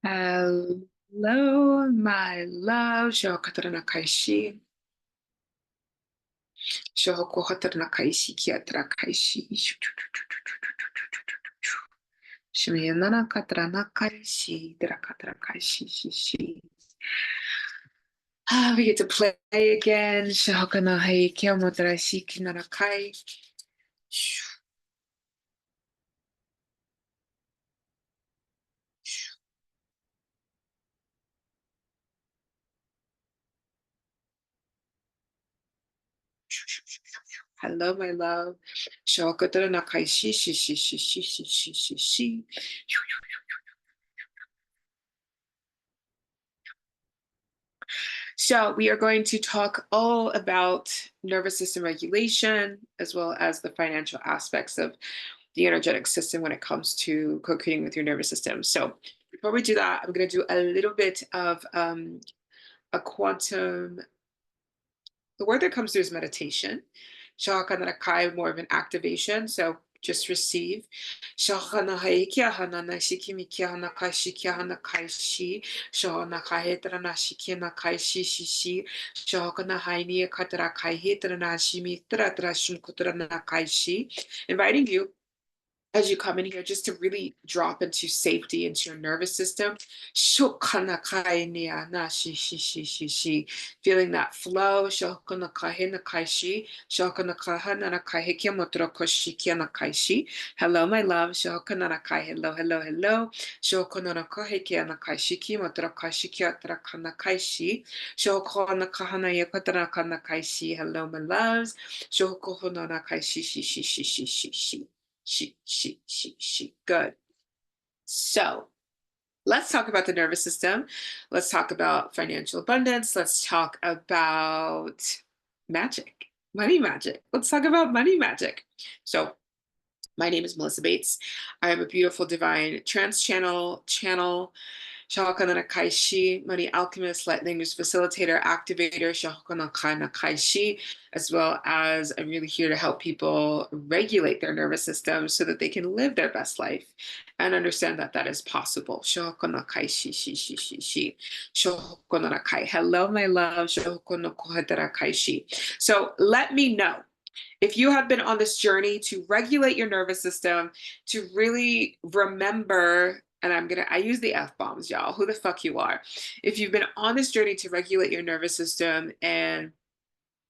Hello, my love. Shokatara nakaishi. Shokohatara nakaishi. Kiatara kaishi. Shimiyana katara nakaishi. Drakatara kaishi. Shishi. We get to play again. Shokana hai kiamotara shiki narakai. Hello, my love. Shokatara nakaishi. Shishi. Shishi. Shishi. Shishi. So we are going to talk all about nervous system regulation, as well as the financial aspects of the energetic system when it comes to co-creating with your nervous system. So before we do that, I'm going to do a little bit of a quantum. The word that comes through is meditation. Shahakanakai, more of an activation. So just receive. Shahanahaikia hanana shikimikia hanakaishi hanakaishi. Shahanakahetrana shikina kaishi shishi. Shahakanahaini katara kaihetrana shimi tratra shunkutrana kaishi. Inviting you as you come in here just to really drop into safety into your nervous system. Feeling that flow. Hello, my love. Hello, hello, hello. Hello, my loves. She. Good. So let's talk about the nervous system. Let's talk about financial abundance. Let's talk about magic, money magic. Let's talk about money magic. So my name is Melissa Bates. I am a beautiful divine trance channel Shahakana Kaishi, money alchemist, light language facilitator, activator, Shahakana Kaishi, as well as I'm really here to help people regulate their nervous system so that they can live their best life and understand that that is possible. Shahakana Kaishi, Shahakana Kai. Hello, my love. Shahakana Kaishi. So let me know if you have been on this journey to regulate your nervous system, to really remember, and I use the F bombs, y'all, who the fuck you are. If you've been on this journey to regulate your nervous system and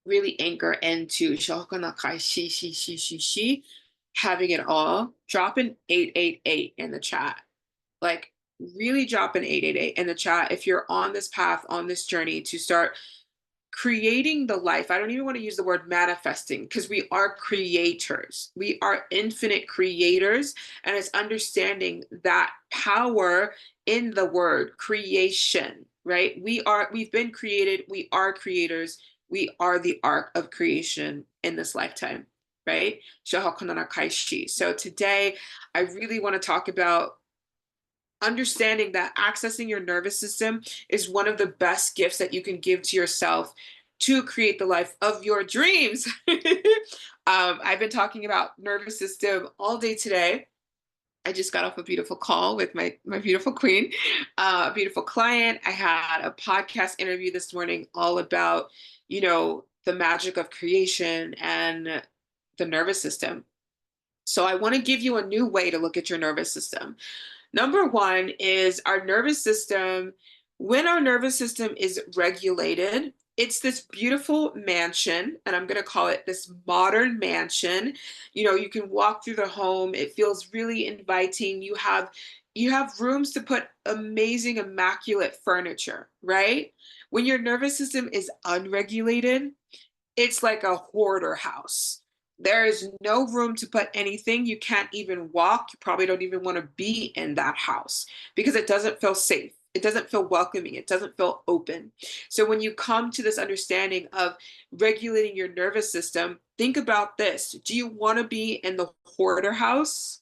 really anchor into having it all, drop an 888 in the chat. Like, really drop an 888 in the chat if you're on this path, on this journey to start creating the life. I don't even want to use the word manifesting because we are creators. We are infinite creators. And it's understanding that power in the word creation, right? We've been created. We are creators. We are the arc of creation in this lifetime, right? So today, I really want to talk about understanding that accessing your nervous system is one of the best gifts that you can give to yourself to create the life of your dreams. I've been talking about nervous system all day today. I just got off a beautiful call with my beautiful queen, beautiful client. I had a podcast interview this morning all about, the magic of creation and the nervous system. So I want to give you a new way to look at your nervous system. Number one is our nervous system. When our nervous system is regulated, it's this beautiful mansion, and I'm going to call it this modern mansion. You can walk through the home. It feels really inviting. You have rooms to put amazing, immaculate furniture, right? When your nervous system is unregulated, it's like a hoarder house. There is no room to put anything. You can't even walk. You probably don't even want to be in that house because it doesn't feel safe. It doesn't feel welcoming. It doesn't feel open. So when you come to this understanding of regulating your nervous system, think about this. Do you want to be in the hoarder house,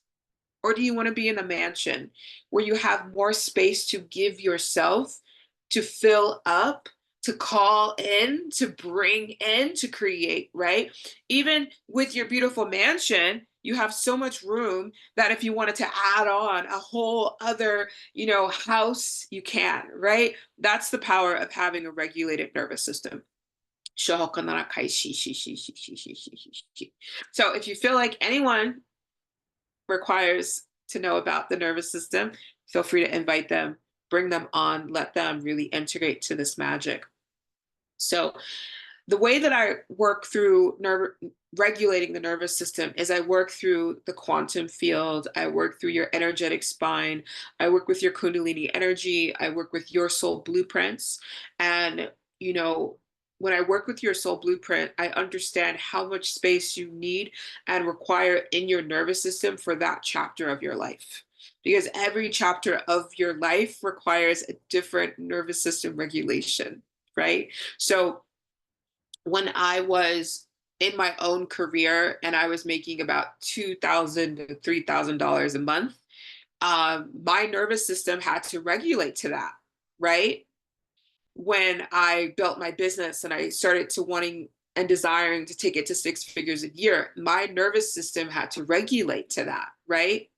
or do you want to be in a mansion where you have more space to give yourself, to fill up, to call in, to bring in, to create, right? Even with your beautiful mansion, you have so much room that if you wanted to add on a whole other, house, you can, right? That's the power of having a regulated nervous system. So if you feel like anyone requires to know about the nervous system, feel free to invite them, bring them on, let them really integrate to this magic. So the way that I work through regulating the nervous system is I work through the quantum field, I work through your energetic spine, I work with your Kundalini energy, I work with your soul blueprints. And, you know, when I work with your soul blueprint, I understand how much space you need and require in your nervous system for that chapter of your life. Because every chapter of your life requires a different nervous system regulation, right? So, when I was in my own career and I was making about $2,000 to $3,000 a month, my nervous system had to regulate to that, right? When I built my business and I started to wanting and desiring to take it to six figures a year, my nervous system had to regulate to that, right?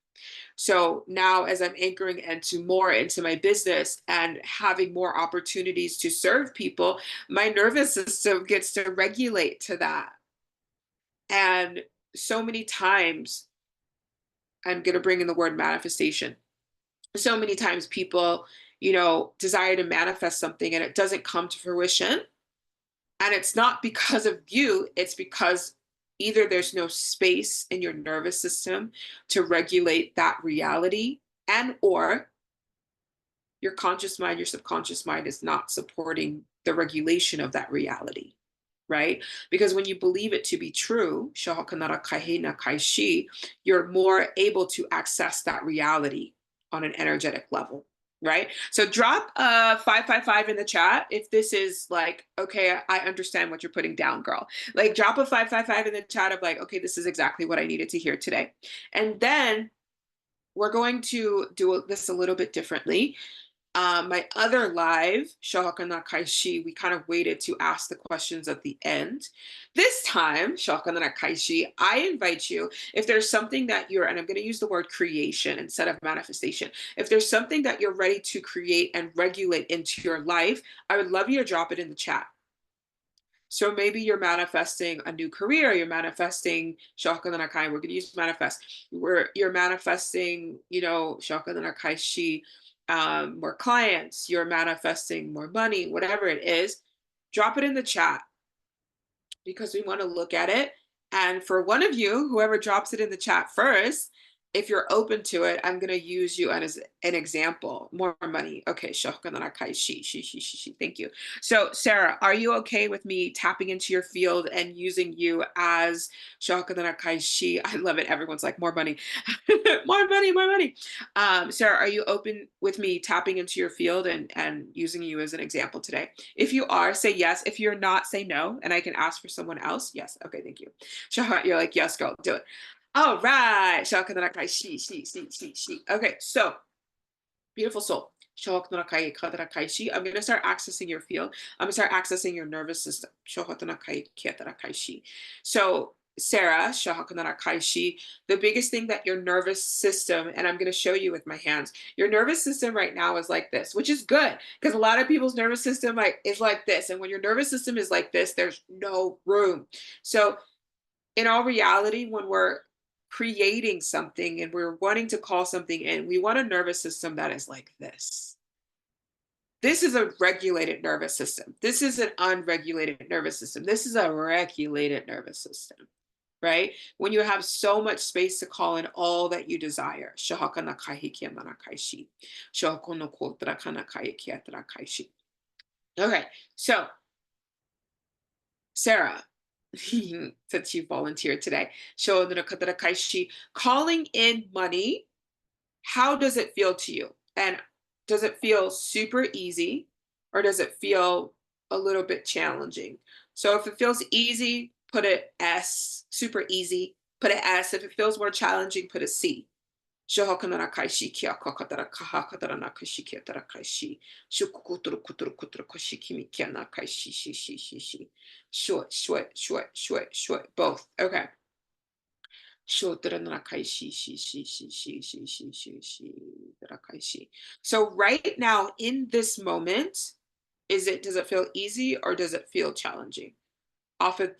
So now, as I'm anchoring into more into my business and having more opportunities to serve people, my nervous system gets to regulate to that. And so many times, I'm going to bring in the word manifestation. So many times, people, desire to manifest something and it doesn't come to fruition. And it's not because of you, it's because either there's no space in your nervous system to regulate that reality, and or your conscious mind, your subconscious mind is not supporting the regulation of that reality, right? Because when you believe it to be true, you're more able to access that reality on an energetic level, right? So drop a 555 in the chat if this is like, okay, I understand what you're putting down, girl. Like drop a 555 in the chat of like, okay, this is exactly what I needed to hear today. And then we're going to do this a little bit differently. My other live, Shahakana Kaishi, we kind of waited to ask the questions at the end. This time, Shahakana Kaishi, I invite you, if there's something that you're, and I'm going to use the word creation instead of manifestation, if there's something that you're ready to create and regulate into your life, I would love you to drop it in the chat. So maybe you're manifesting a new career, you're manifesting Shakadanakai, we're going to use manifest. Where you're manifesting, Shakadanakai Shi, more clients, you're manifesting more money, whatever it is, drop it in the chat because we want to look at it. And for one of you, whoever drops it in the chat first, if you're open to it, I'm going to use you as an example. More money. Okay. Thank you. So, Sarah, are you okay with me tapping into your field and using you as I love it. Everyone's like, more money, more money, more money. Sarah, are you open with me tapping into your field and using you as an example today? If you are, say yes. If you're not, say no. And I can ask for someone else. Yes. Okay. Thank you. You're like, yes, girl, do it. All right. Okay, so beautiful soul. I'm going to start accessing your field. I'm going to start accessing your nervous system. So, Sarah, the biggest thing that your nervous system, and I'm going to show you with my hands, your nervous system right now is like this, which is good because a lot of people's nervous system is like this. And when your nervous system is like this, there's no room. So, in all reality, when we're creating something and we're wanting to call something in, we want a nervous system that is like this. This is a regulated nervous system. This is an unregulated nervous system. This is a regulated nervous system, right? When you have so much space to call in all that you desire. Okay, so Sarah, since you volunteered today, calling in money, how does it feel to you? And does it feel super easy or does it feel a little bit challenging? So if it feels easy, put a S, super easy, put an S. If it feels more challenging, put a C. Short, both. Okay. So right now in this moment, does it feel easy or does it feel challenging? Off of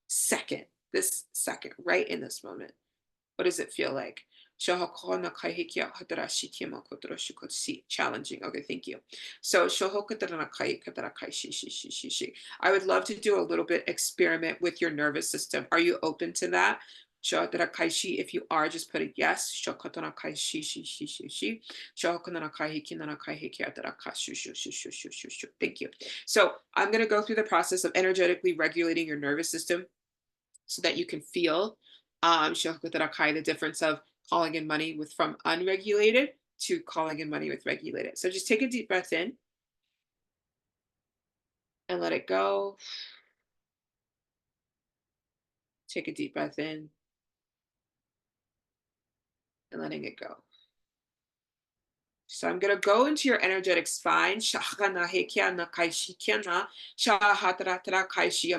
second, this second, right in this moment. What does it feel like? Challenging. Okay, thank you. So I would love to do a little bit experiment with your nervous system. Are you open to that? If you are, just put a yes. Thank you. So I'm going to go through the process of energetically regulating your nervous system so that you can feel the difference of calling in money with from unregulated to calling in money with regulated. So just take a deep breath in and let it go. Take a deep breath in and letting it go. So I'm going to go into your energetic spine. I'm going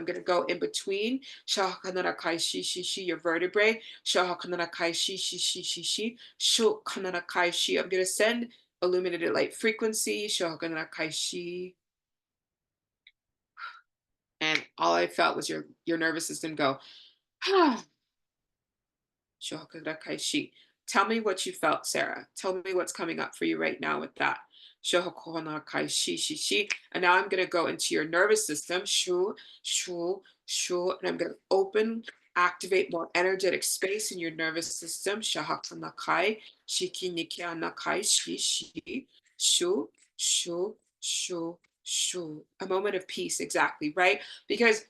to go in between your vertebrae. I'm going to send illuminated light frequency. And all I felt was your nervous system go. Tell me what you felt, Sarah. Tell me what's coming up for you right now with that. And now I'm going to go into your nervous system. And I'm going to activate more energetic space in your nervous system. A moment of peace, exactly, right? Because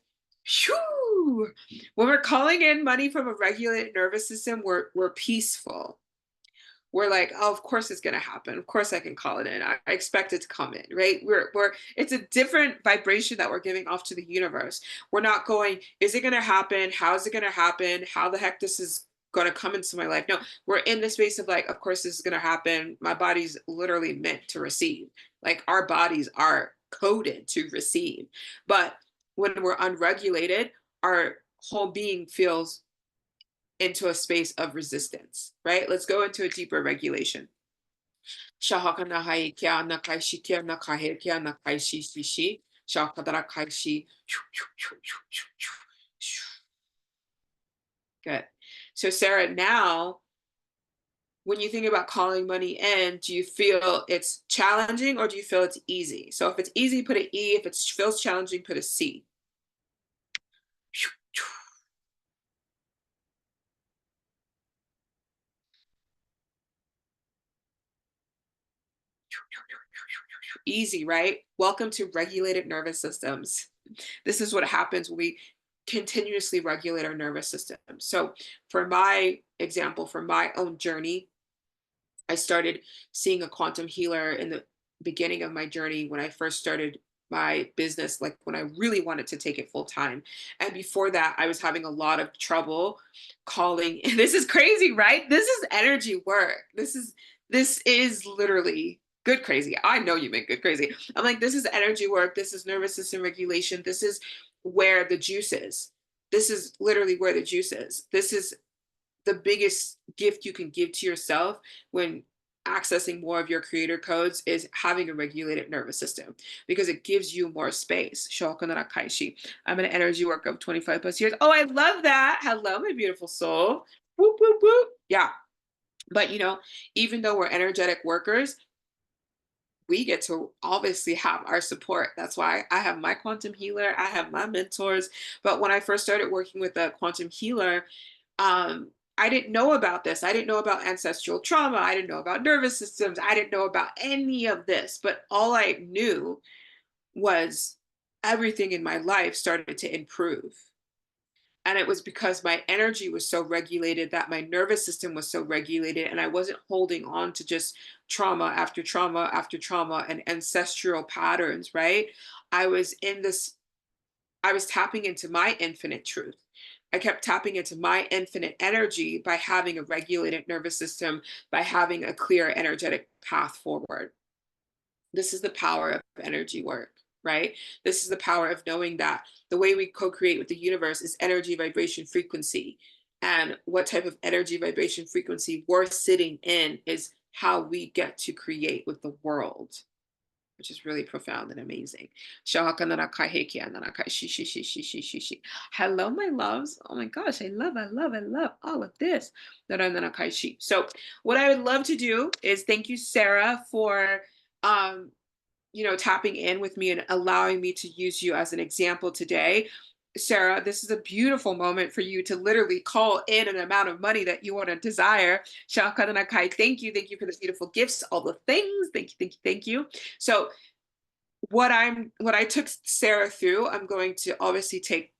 when we're calling in money from a regulated nervous system, we're peaceful. We're like, oh, of course it's gonna happen. Of course I can call it in. I expect it to come in, right? It's a different vibration that we're giving off to the universe. We're not going, is it gonna happen? How is it gonna happen? How the heck this is gonna come into my life? No, we're in the space of like, of course this is gonna happen. My body's literally meant to receive. Like our bodies are coded to receive. But when we're unregulated, our whole being feels into a space of resistance, right? Let's go into a deeper regulation. Good. So Sarah, now when you think about calling money in, do you feel it's challenging or do you feel it's easy? So if it's easy, put an E. If it feels challenging, put a C. Easy, right? Welcome to regulated nervous systems. This is what happens when we continuously regulate our nervous system. So for my example, for my own journey, I started seeing a quantum healer in the beginning of my journey when I first started my business, like when I really wanted to take it full time. And before that, I was having a lot of trouble calling. This is crazy, right? This is energy work. This is literally good crazy. I know you meant good crazy. I'm like, this is energy work. This is nervous system regulation. This is where the juice is. This is literally where the juice is. This is the biggest gift you can give to yourself when accessing more of your creator codes is having a regulated nervous system because it gives you more space. I'm an energy worker of 25 plus years. Oh, I love that. Hello, my beautiful soul. Whoop, whoop, whoop. Yeah. But even though we're energetic workers, we get to obviously have our support. That's why I have my quantum healer, I have my mentors. But when I first started working with a quantum healer, I didn't know about this. I didn't know about ancestral trauma. I didn't know about nervous systems. I didn't know about any of this. But all I knew was everything in my life started to improve. And it was because my energy was so regulated, that my nervous system was so regulated, and I wasn't holding on to just trauma after trauma after trauma and ancestral patterns, right? I was in this, I was tapping into my infinite truth. I kept tapping into my infinite energy by having a regulated nervous system, by having a clear energetic path forward. This is the power of energy work, right? This is the power of knowing that the way we co create with the universe is energy, vibration, frequency. and what type of energy, vibration, frequency we're sitting in is how we get to create with the world, which is really profound and amazing. Hello, my loves. Oh my gosh, I love all of this. So, what I would love to do is thank you, Sarah, for um, tapping in with me and allowing me to use you as an example today. Sarah, this is a beautiful moment for you to literally call in an amount of money that you want to desire. Thank you. Thank you for the beautiful gifts, all the things. Thank you, thank you, thank you. So what I took Sarah through, I'm going to obviously take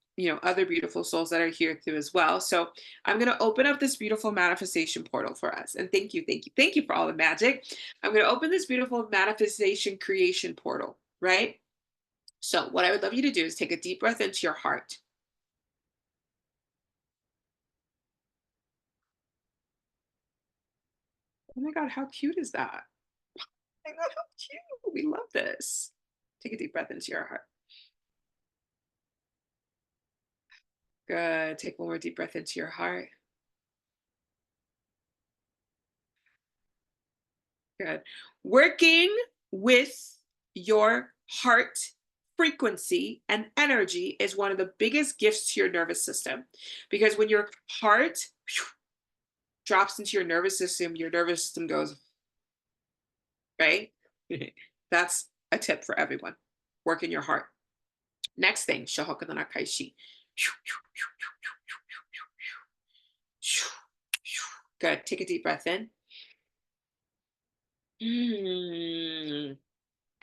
other beautiful souls that are here through as well. So I'm going to open up this beautiful manifestation portal for us. And thank you, thank you, thank you for all the magic. I'm going to open this beautiful manifestation creation portal, right? So what I would love you to do is take a deep breath into your heart. Oh my God, how cute is that? Oh my God, how cute. We love this. Take a deep breath into your heart. Good. Take one more deep breath into your heart. Good. Working with your heart frequency and energy is one of the biggest gifts to your nervous system, because when your heart drops into your nervous system goes, right? That's a tip for everyone. Work in your heart. Next thing, Shahokanana Kaishi. Good. Take a deep breath in.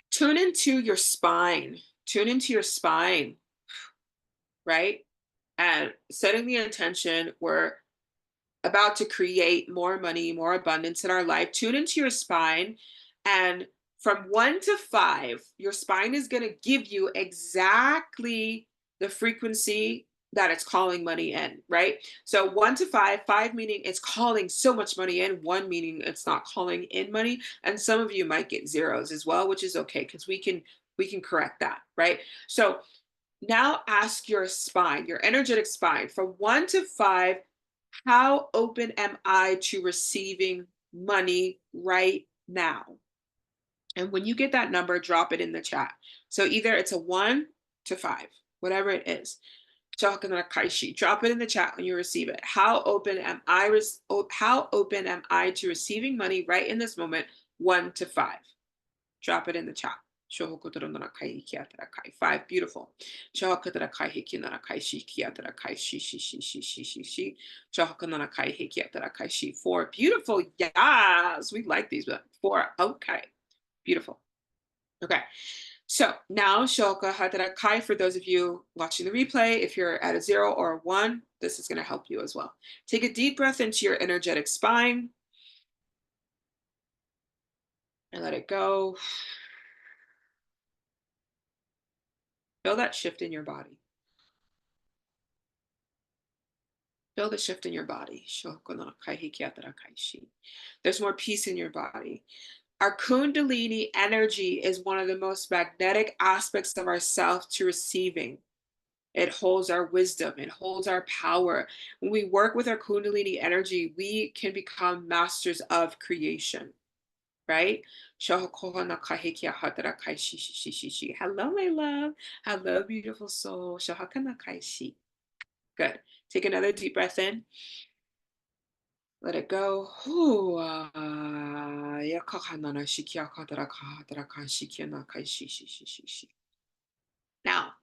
Tune into your spine. Tune into your spine, right? And setting the intention, we're about to create more money, more abundance in our life. Tune into your spine. And from 1 to 5, your spine is going to give you exactly the frequency that it's calling money in, right? So 1 to 5, 5 meaning it's calling so much money in, 1 meaning it's not calling in money. And some of you might get zeros as well, which is okay, because we can correct that, right? So now ask your spine, your energetic spine, from 1 to 5, how open am I to receiving money right now? And when you get that number, drop it in the chat. So either it's a 1 to 5, whatever it is. Drop it in the chat when you receive it. How open am I to receiving money right in this moment? 1 to 5. Drop it in the chat. 5, beautiful. 4, beautiful. Yes, we like these. 4, okay, beautiful. Okay, so now Shoka Hatarakai, for those of you watching the replay, if you're at a 0 or a 1, this is going to help you as well. Take a deep breath into your energetic spine and let it go. Feel that shift in your body. Feel the shift in your body. There's more peace in your body. Our Kundalini energy is one of the most magnetic aspects of ourself to receiving. It holds our wisdom. It holds our power. When we work with our Kundalini energy, we can become masters of creation, right? Hello, my love. Hello, beautiful soul. Good. Take another deep breath in. Let it go. Now,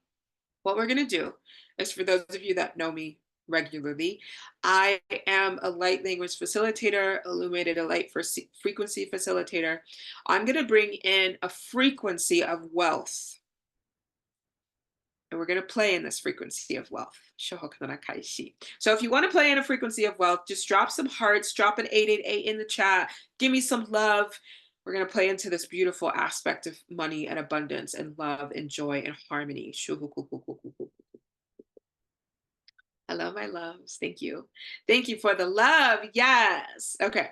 what we're going to do is, for those of you that know me regularly, I am a light language facilitator, illuminated a light frequency facilitator. I'm going to bring in a frequency of wealth. And we're going to play in this frequency of wealth. So if you want to play in a frequency of wealth, just drop some hearts, drop an 888 in the chat, give me some love. We're going to play into this beautiful aspect of money and abundance and love and joy and harmony. Hello, my loves. Thank you. Thank you for the love. Yes. Okay.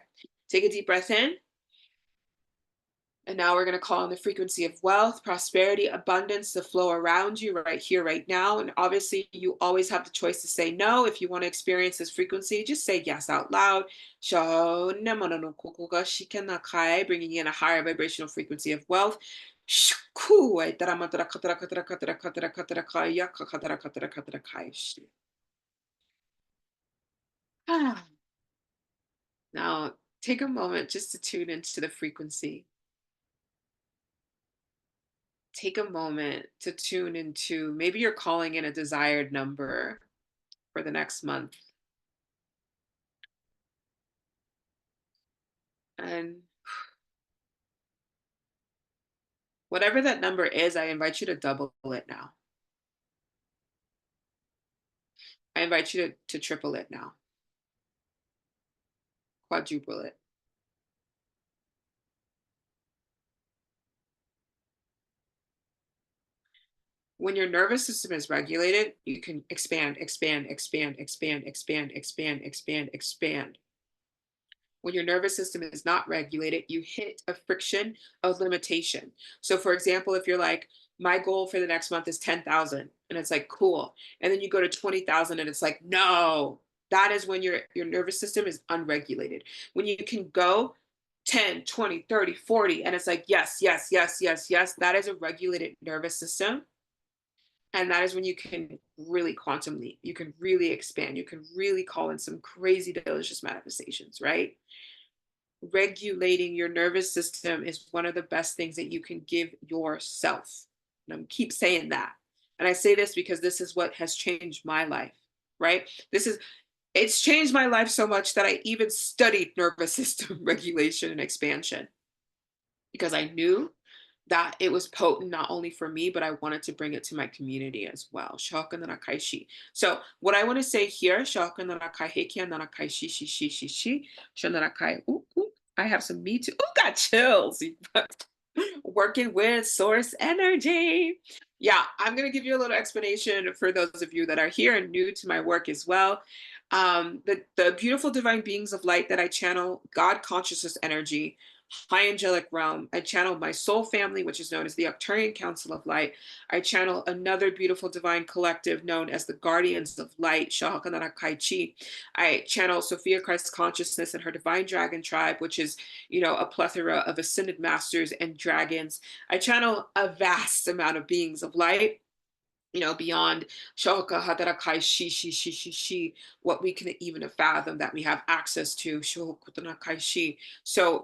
Take a deep breath in. And now we're going to call on the frequency of wealth, prosperity, abundance to flow around you right here, right now. And obviously, you always have the choice to say no. If you want to experience this frequency, just say yes out loud. Bringing in a higher vibrational frequency of wealth. Now, take a moment just to tune into the frequency. Take a moment to tune into, maybe you're calling in a desired number for the next month. And whatever that number is, I invite you to double it now. I invite you to triple it now, quadruple it. When your nervous system is regulated, you can expand, expand, expand, expand, expand, expand, expand, expand. When your nervous system is not regulated, you hit a friction of limitation. So, for example, if you're like, my goal for the next month is 10,000, and it's like, cool. And then you go to 20,000 and it's like, no, that is when your nervous system is unregulated. When you can go 10, 20, 30, 40, and it's like, yes, yes, yes, yes, yes, that is a regulated nervous system. And that is when you can really quantum leap. You can really expand. You can really call in some crazy, delicious manifestations, right? Regulating your nervous system is one of the best things that you can give yourself. And I'm keep saying that. And I say this because this is what has changed my life, right? It's changed my life so much that I even studied nervous system regulation and expansion because I knew that it was potent not only for me, but I wanted to bring it to my community as well. So what I want to say here, I have some me too. Oh, got chills. Working with source energy. Yeah, I'm going to give you a little explanation for those of you that are here and new to my work as well. The beautiful divine beings of light that I channel, God consciousness energy, high angelic realm. I channel my soul family, which is known as the Octurian Council of Light. I channel another beautiful divine collective known as the Guardians of Light, Shahakanara Kai Chi. I channel Sophia Christ consciousness and her divine dragon tribe, which is, a plethora of ascended masters and dragons. I channel a vast amount of beings of light, beyond Shoka Hadarakai Shi, what we can even fathom that we have access to. So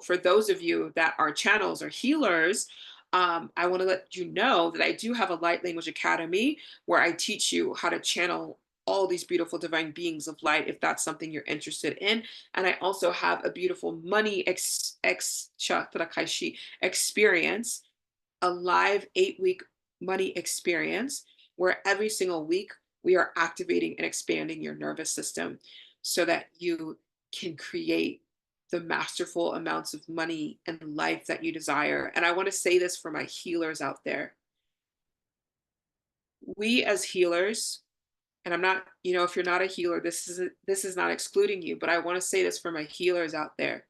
for those of you that are channels or healers, I want to let you know that I do have a light language academy where I teach you how to channel all these beautiful divine beings of light if that's something you're interested in. And I also have a beautiful money experience, a live 8-week money experience where every single week we are activating and expanding your nervous system so that you can create the masterful amounts of money and life that you desire. And I want to say this for my healers out there. We as healers, and I'm not, if you're not a healer, this is not excluding you, but I want to say this for my healers out there.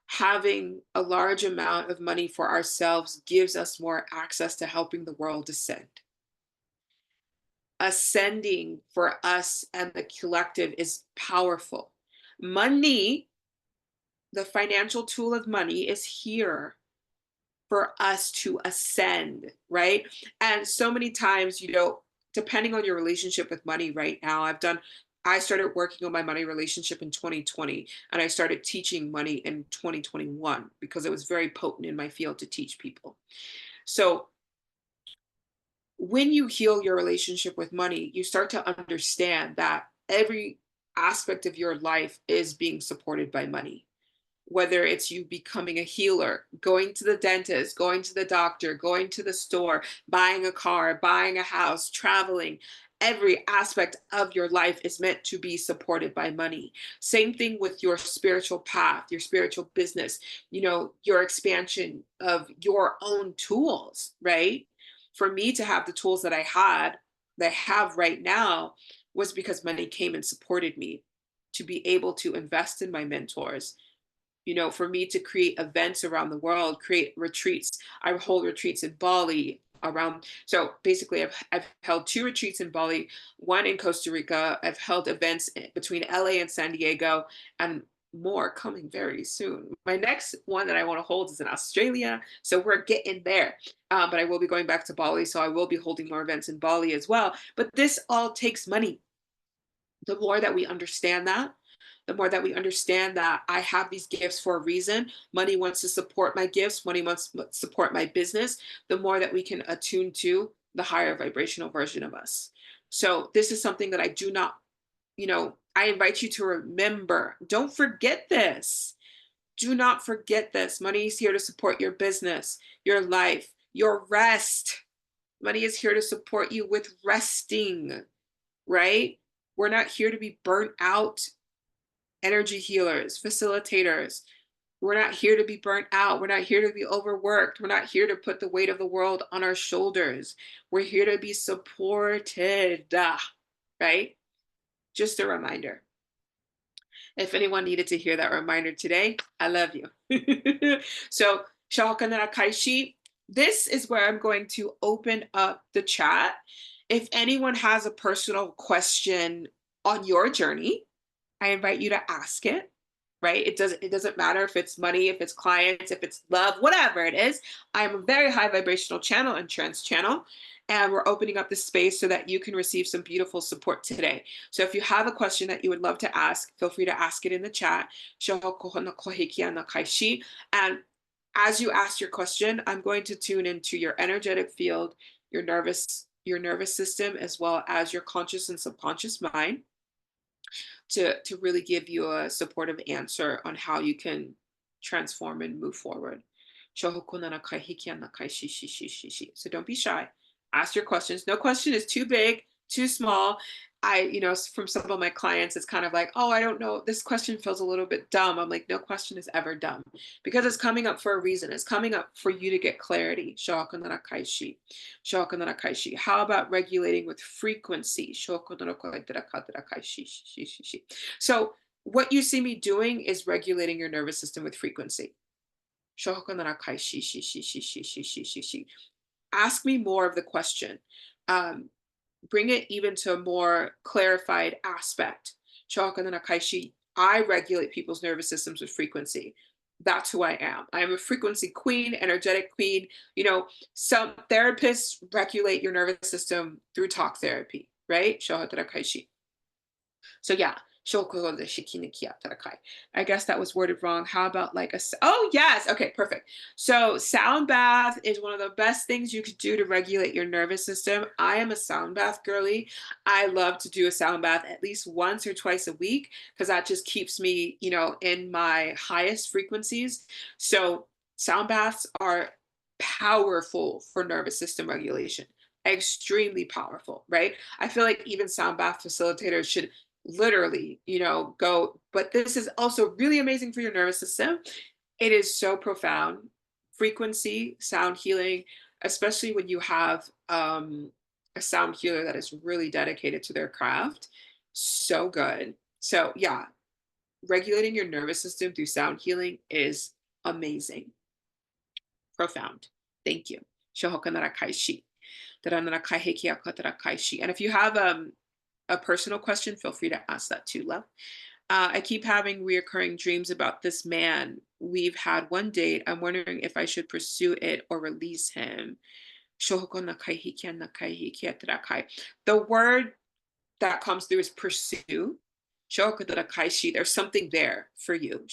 Having a large amount of money for ourselves gives us more access to helping the world ascend. Ascending for us and the collective is powerful. Money, the financial tool of money, is here for us to ascend, right? And so many times, depending on your relationship with money right now, I started working on my money relationship in 2020, and I started teaching money in 2021 because it was very potent in my field to teach people. So when you heal your relationship with money, you start to understand that every aspect of your life is being supported by money. Whether it's you becoming a healer, going to the dentist, going to the doctor, going to the store, buying a car, buying a house, traveling, every aspect of your life is meant to be supported by money. Same thing with your spiritual path, your spiritual business, your expansion of your own tools, right? For me to have the tools that I have right now was because money came and supported me to be able to invest in my mentors, for me to create events around the world, create retreats. I hold retreats in Bali around. So basically, I've held two retreats in Bali, one in Costa Rica. I've held events between LA and San Diego, and more coming very soon. My next one that I want to hold is in Australia. So we're getting there. But I will be going back to Bali. So I will be holding more events in Bali as well. But this all takes money. The more that we understand that, the more that we understand that I have these gifts for a reason. Money wants to support my gifts, money wants to support my business, the more that we can attune to the higher vibrational version of us. So, this is something that I do not, I invite you to remember. Don't forget this. Do not forget this. Money is here to support your business, your life, your rest. Money is here to support you with resting, right? We're not here to be burnt out energy healers, facilitators. We're not here to be burnt out. We're not here to be overworked. We're not here to put the weight of the world on our shoulders. We're here to be supported, right? Just a reminder. If anyone needed to hear that reminder today, I love you. So, Shahokanara Kaishi, this is where I'm going to open up the chat. If anyone has a personal question on your journey, I invite you to ask it, right? It doesn't matter if it's money, if it's clients, if it's love, whatever it is. I am a very high vibrational channel and trance channel, and we're opening up the space so that you can receive some beautiful support today. So if you have a question that you would love to ask, feel free to ask it in the chat. And as you ask your question, I'm going to tune into your energetic field, your nervous system, as well as your conscious and subconscious mind to really give you a supportive answer on how you can transform and move forward. So don't be shy. Ask your questions. No question is too big, too small. From some of my clients, it's kind of like, oh, I don't know. This question feels a little bit dumb. I'm like, no question is ever dumb because it's coming up for a reason. It's coming up for you to get clarity. How about regulating with frequency? So what you see me doing is regulating your nervous system with frequency. Ask me more of the question. Bring it even to a more clarified aspect. I regulate people's nervous systems with frequency. That's who I am. I am a frequency queen, energetic queen. Some therapists regulate your nervous system through talk therapy, right? So yeah, I guess that was worded wrong. How about oh yes, okay, perfect. So sound bath is one of the best things you could do to regulate your nervous system. I am a sound bath girly. I love to do a sound bath at least once or twice a week because that just keeps me, in my highest frequencies. So sound baths are powerful for nervous system regulation. Extremely powerful, right? I feel like even sound bath facilitators should literally, go. But this is also really amazing for your nervous system. It is so profound. Frequency, sound healing, especially when you have a sound healer that is really dedicated to their craft. So good. So, yeah, regulating your nervous system through sound healing is amazing. Profound. Thank you. And if you have a personal question, feel free to ask that too, love. I keep having reoccurring dreams about this man. We've had one date. I'm wondering if I should pursue it or release him. The word that comes through is pursue. There's something there for you.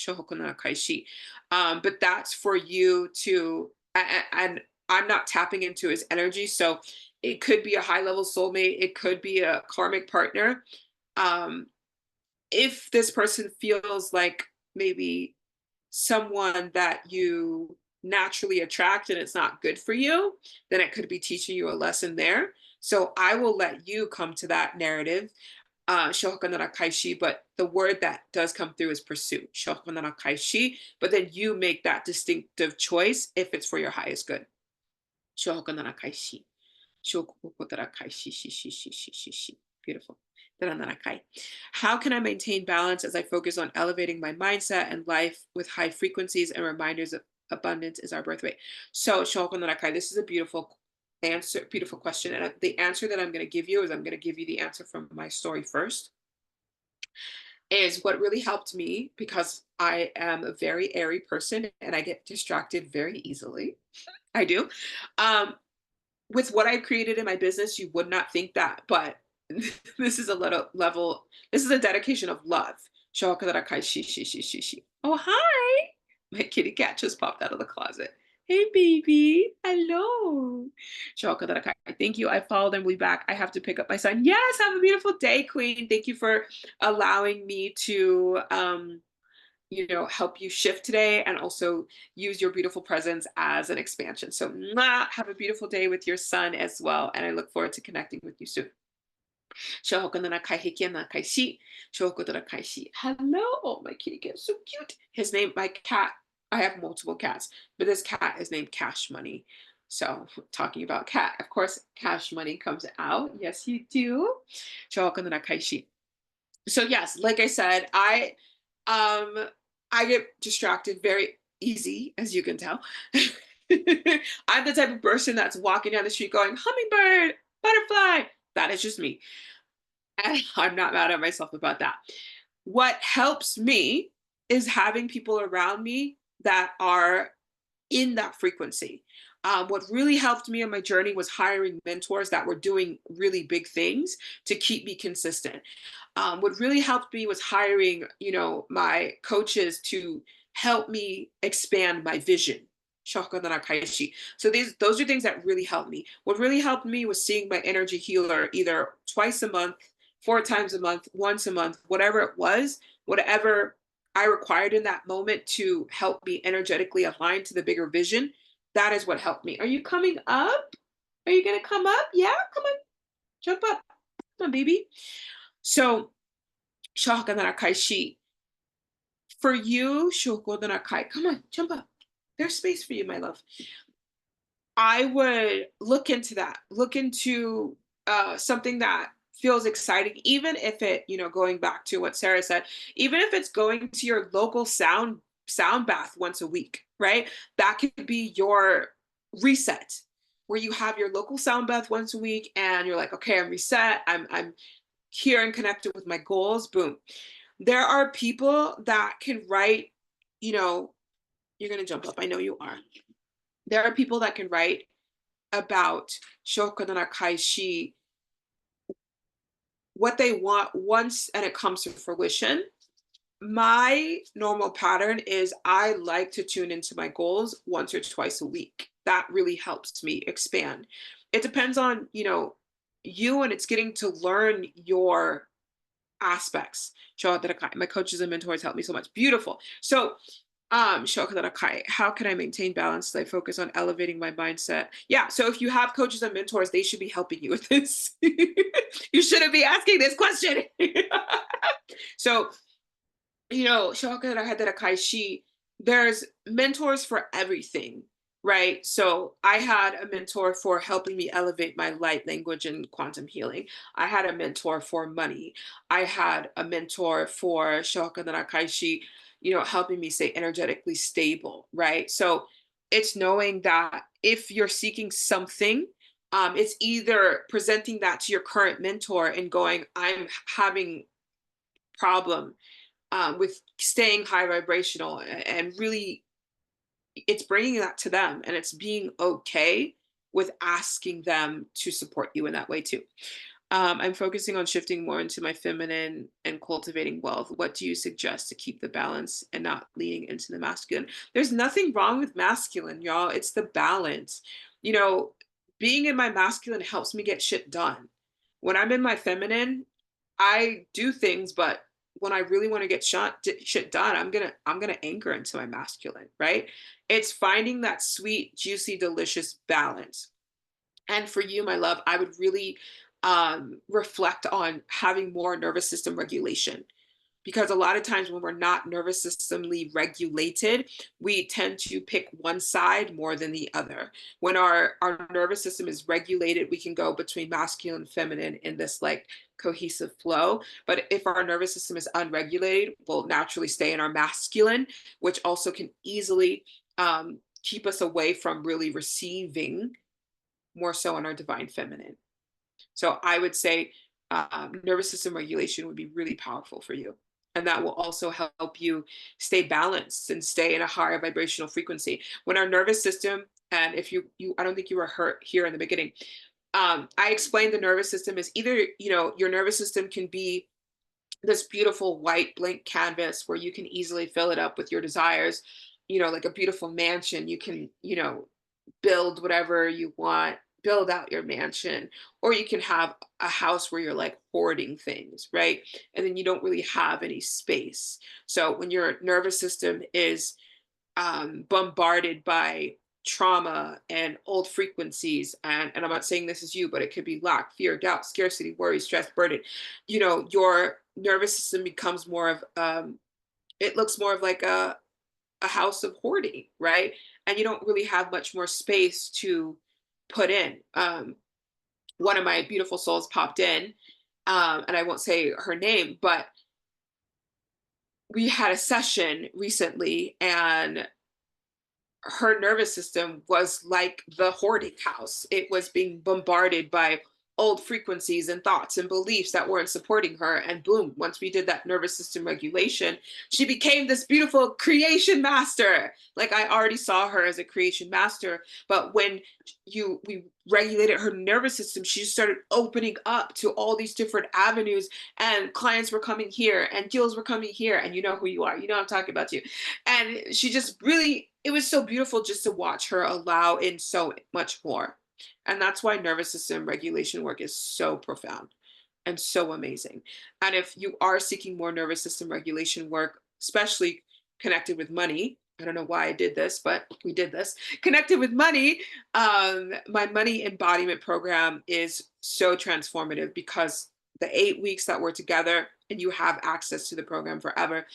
But that's for you to, and I'm not tapping into his energy. So it could be a high level soulmate, it could be a karmic partner. If this person feels like maybe someone that you naturally attract and it's not good for you, then it could be teaching you a lesson there. So I will let you come to that narrative. But the word that does come through is pursue. But then you make that distinctive choice if it's for your highest good. Beautiful. How can I maintain balance as I focus on elevating my mindset and life with high frequencies and reminders of abundance is our birthright? So, this is a beautiful answer, beautiful question. And the answer that I'm going to give you is I'm going to give you the answer from my story first. Is what really helped me because I am a very airy person and I get distracted very easily. I do. Um, with what I've created in my business, you would not think that, but this is a little level, this is a dedication of love. Oh, hi. My kitty cat just popped out of the closet. Hey, baby. Hello. Thank you. I followed and will be back. I have to pick up my son. Yes, have a beautiful day, Queen. Thank you for allowing me to help you shift today and also use your beautiful presence as an expansion. So have a beautiful day with your son as well. And I look forward to connecting with you soon. Hello. Oh, my kitty cat is so cute. His name, my cat, I have multiple cats, but this cat is named Cash Money. So talking about cat, of course, Cash Money comes out. Yes, you do. So yes, like I said, um I get distracted very easy, as you can tell. I'm the type of person that's walking down the street going, hummingbird, butterfly. That is just me. And I'm not mad at myself about that. What helps me is having people around me that are in that frequency. What really helped me on my journey was hiring mentors that were doing really big things to keep me consistent. What really helped me was hiring, my coaches to help me expand my vision. So those are things that really helped me. What really helped me was seeing my energy healer either twice a month, 4 times a month, once a month, whatever it was, whatever I required in that moment to help me energetically align to the bigger vision. That is what helped me. Are you coming up? Are you gonna come up? Yeah, come on, jump up. Come on, baby. So Shakanara for you, Shokodanakai, come on, jump up. There's space for you, my love. I would look into that. Look into something that feels exciting, even if it, going back to what Sarah said, even if it's going to your local sound bath once a week, right? That could be your reset, where you have your local sound bath once a week, and you're like, okay, I'm reset. I'm here and connected with my goals. Boom. There are people that can write, you're gonna jump up. I know you are. There are people that can write about Shokunana Kaishi, what they want once and it comes to fruition. My normal pattern is I like to tune into my goals once or twice a week. That really helps me expand. It depends on, you, and it's getting to learn your aspects. My coaches and mentors help me so much. Beautiful. So how can I maintain balance as I focus on elevating my mindset? Yeah, so if you have coaches and mentors, they should be helping you with this. You shouldn't be asking this question. So, there's mentors for everything, right? So I had a mentor for helping me elevate my light language and quantum healing. I had a mentor for money. I had a mentor for helping me stay energetically stable, right? So it's knowing that if you're seeking something, it's either presenting that to your current mentor and going, I'm having problem with staying high vibrational, and really it's bringing that to them, and it's being okay with asking them to support you in that way too. I'm focusing on shifting more into my feminine and cultivating wealth. What do you suggest to keep the balance and not leaning into the masculine? There's nothing wrong with masculine, y'all. It's the balance. You know, being in my masculine helps me get shit done. When I'm in my feminine, I do things, but when I really want to get shit done, I'm gonna anchor into my masculine, right? It's finding that sweet, juicy, delicious balance. And for you, my love, I would really reflect on having more nervous system regulation, because a lot of times when we're not nervous systemly regulated, we tend to pick one side more than the other. When our nervous system is regulated, we can go between masculine and feminine in this like cohesive flow. But if our nervous system is unregulated, we'll naturally stay in our masculine, which also can easily keep us away from really receiving more so on our divine feminine. So I would say nervous system regulation would be really powerful for you. And that will also help you stay balanced and stay in a higher vibrational frequency. When our nervous system, and if I don't think you were hurt here in the beginning. I explained the nervous system is either, your nervous system can be this beautiful white blank canvas where you can easily fill it up with your desires, like a beautiful mansion. You can, build whatever you want, build out your mansion, or you can have a house where you're like hoarding things, right? And then you don't really have any space. So when your nervous system is bombarded by trauma and old frequencies, and I'm not saying this is you, but it could be lack, fear, doubt, scarcity, worry, stress, burden, your nervous system becomes more of it looks more of like a house of hoarding, right? And you don't really have much more space to put in. One of my beautiful souls popped in, and I won't say her name, but we had a session recently, and her nervous system was like the hoarding house. It was being bombarded by old frequencies and thoughts and beliefs that weren't supporting her. And boom, once we did that nervous system regulation, she became this beautiful creation master. Like I already saw her as a creation master, but when we regulated her nervous system, she started opening up to all these different avenues, and clients were coming here and deals were coming here. And you know who you are, I'm talking about you. And she just really, it was so beautiful just to watch her allow in so much more. And that's why nervous system regulation work is so profound and so amazing. And if you are seeking more nervous system regulation work, especially connected with money, I don't know why I did this, but we did this. Connected with money, my money embodiment program is so transformative because the 8 weeks that we're together, and you have access to the program forever.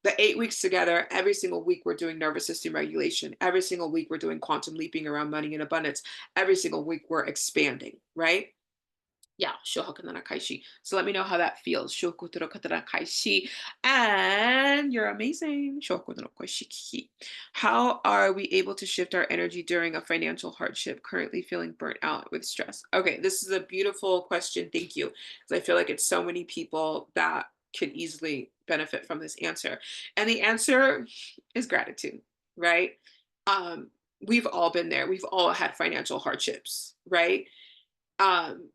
The 8 weeks together, every single week we're doing nervous system regulation. Every single week we're doing quantum leaping around money and abundance. Every single week we're expanding, right? Yeah, shohakanara kaishi. So let me know how that feels. Shokutoro katara kaishi. And you're amazing. Shokutoro kaishi. How are we able to shift our energy during a financial hardship? Currently feeling burnt out with stress. Okay, this is a beautiful question. Thank you. Because I feel like it's so many people that could easily benefit from this answer. And the answer is gratitude, right? We've all been there. We've all had financial hardships, right? Um,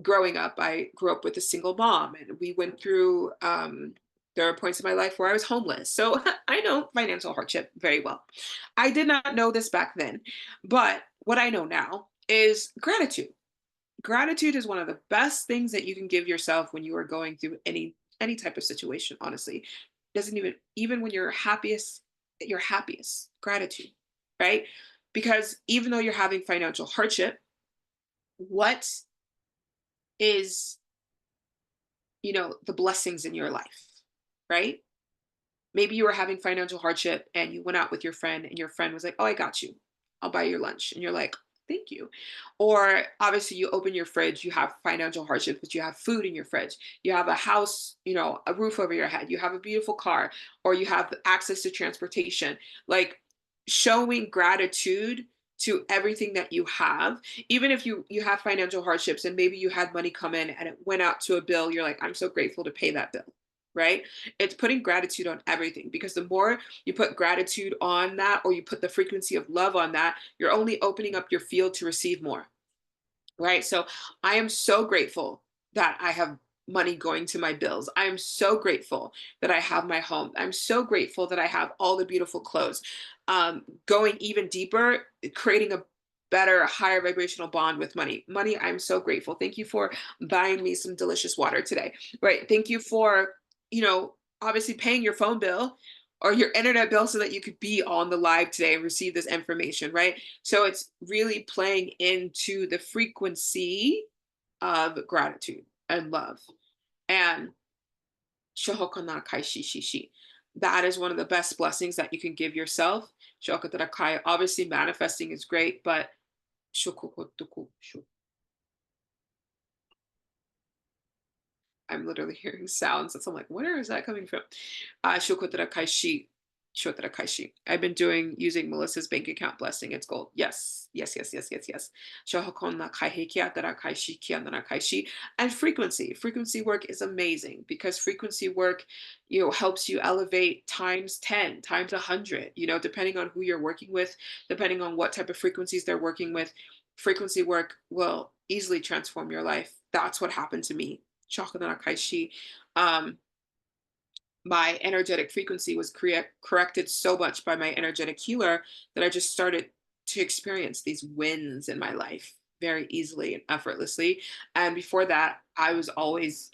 Growing up, I grew up with a single mom, and we went through, there are points in my life where I was homeless. So I know financial hardship very well. I did not know this back then, but what I know now is gratitude. Gratitude is one of the best things that you can give yourself when you are going through any type of situation, honestly. Doesn't even when you're happiest, you're happiest, gratitude, right? Because even though you're having financial hardship, what is the blessings in your life, right? Maybe you were having financial hardship and you went out with your friend, and your friend was like, oh, I got you, I'll buy your lunch, and you're like, thank you. Or obviously you open your fridge, you have financial hardship, but you have food in your fridge, you have a house, a roof over your head, you have a beautiful car, or you have access to transportation. Like, showing gratitude to everything that you have, even if you have financial hardships and maybe you had money come in and it went out to a bill, you're like, I'm so grateful to pay that bill, right? It's putting gratitude on everything, because the more you put gratitude on that, or you put the frequency of love on that, you're only opening up your field to receive more, right? So I am so grateful that I have money going to my bills. I am so grateful that I have my home. I'm so grateful that I have all the beautiful clothes. Going even deeper, creating a better, higher vibrational bond with money. Money, I'm so grateful. Thank you for buying me some delicious water today, right? Thank you for, obviously paying your phone bill or your internet bill so that you could be on the live today and receive this information, right? So it's really playing into the frequency of gratitude and love. And Shohokana kai shi shi shi. That is one of the best blessings that you can give yourself. Shokotara kai. Obviously, manifesting is great, but shokokotoku sho- I'm literally hearing sounds. That's I'm like, where is that coming from? Shokotara kai shi. Shotara kai shi. I've been using Melissa's bank account blessing. It's gold. Yes, yes, yes, yes, yes, yes. Shohokonna kai heikiatara kai shi kianara kai shi. And frequency. Frequency work is amazing because frequency work, helps you elevate times 10, times 100, depending on who you're working with, depending on what type of frequencies they're working with. Frequency work will easily transform your life. That's what happened to me. Shakunara Kaishi. Um, my energetic frequency was corrected so much by my energetic healer that I just started to experience these wins in my life very easily and effortlessly. And before that, I was always,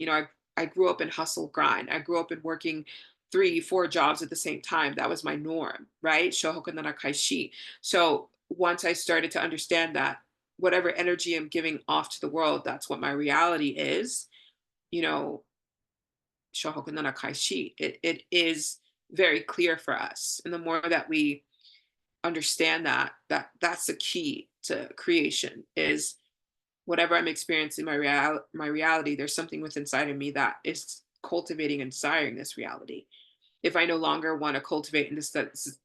I grew up in hustle grind. I grew up in working 3, 4 jobs at the same time. That was my norm, right? Shohoku Kaishi. So once I started to understand that whatever energy I'm giving off to the world, that's what my reality is, you know, Shohoku no Kaishi, it is very clear for us. And the more that we understand that's the key to creation is whatever I'm experiencing my reality, there's something within inside of me that is cultivating and desiring this reality. If I no longer want to cultivate and